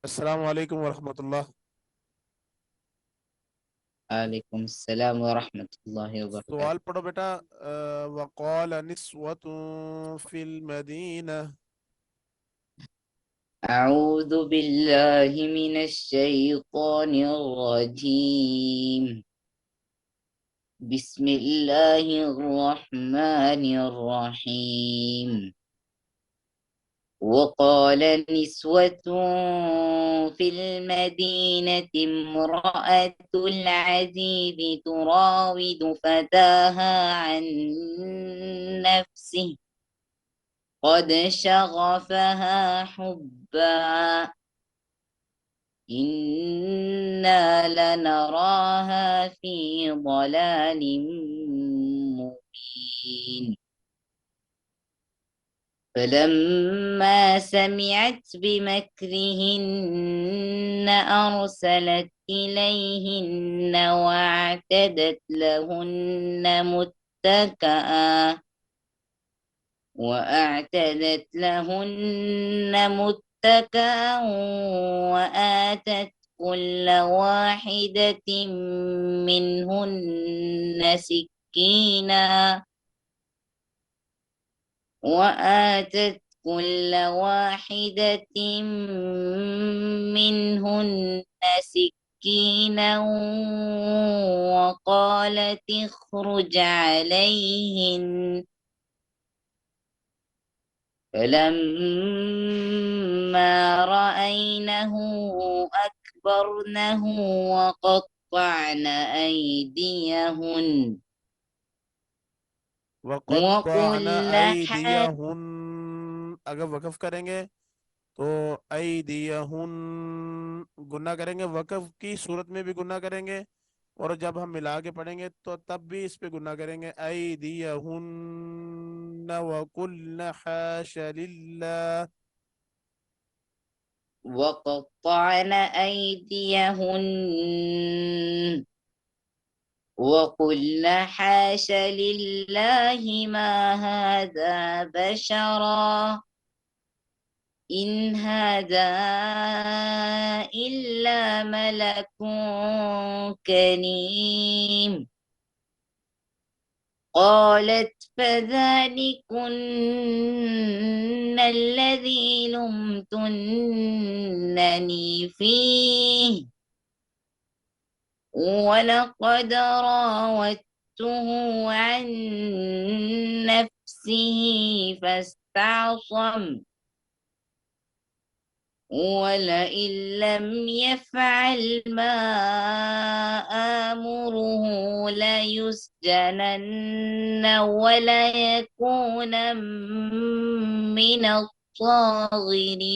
अस्सलाम वालेकुम वरहमतुल्लाह। वालेकुम अस्सलाम वरहमतुल्लाहि सवाल वबरकातुहू। पढ़ो बेटा। वक़ाल निस्वतुन फिल मदीना। अऊज़ु बिल्लाहि मिनश शैतानिर रजीम। बिस्मिल्लाहिर रहमानिर रहीम। वक़ाल निस्वतुन फिल मदीनति इम्रअतुल अज़ीज़ि तुराविदु फ़ताहा अन नफ़्सिही قد شغفها حبا إنا لنراها في ضلال مبين. فلما سمعت بمكرهن أرسلت إليهن وأعتدت لهن متكأ وآتت كل واحدة منهن سكينا وآتت كل واحدة منهن سكينا وقالت اخرج عليهن. فلما رأينه أكبرنه وقطعن أيديهن वक़त्तअना وقلن अयदियहुन। अगर वक़फ़ करेंगे तो अयदियहुन गुन्ना करेंगे, वक़फ़ की सूरत में भी गुन्ना करेंगे, और जब हम मिला के पढ़ेंगे तो तब भी इस पे गुन्ना करेंगे। अयदियहुन वकुल्न हाशा लिल्लाह। وقطعن أيديهن وقلن حاش لله ما هذا بشرا إن هذا إلا ملك كريم. قالت فذلكن الذي لمتنني فيه ولقد راودته عن نفسه فاستعصم ولئن لم يفعل ما آمره ليسجنن وليكون من الصاغرين.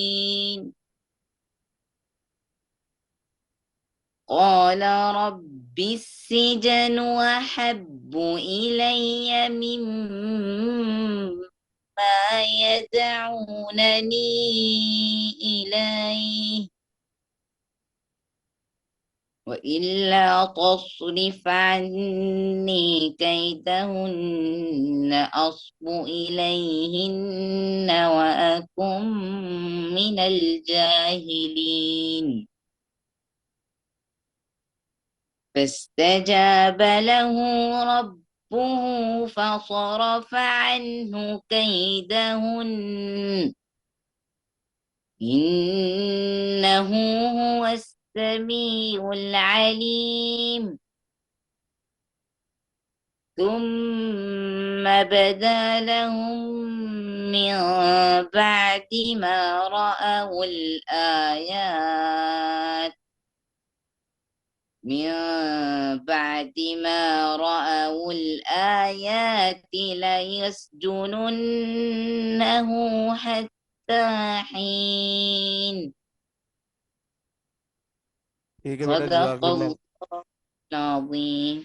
قال رب السجن أحب إلي مما يدعونني إليه وإلا تصرف عني كيدهن أصب إليهن وأكن من الجاهلين. فاستجاب له ربه فصرف عنه كيدهن إنه هو السميع العليم. ثم بدا لهم من بعد ما رأوا الآيات من بعد ما رأوا الآيات ليسجننه حتى حين. ठीक है बेटा, صدق जज़ाकल्लाह। الله العظيم.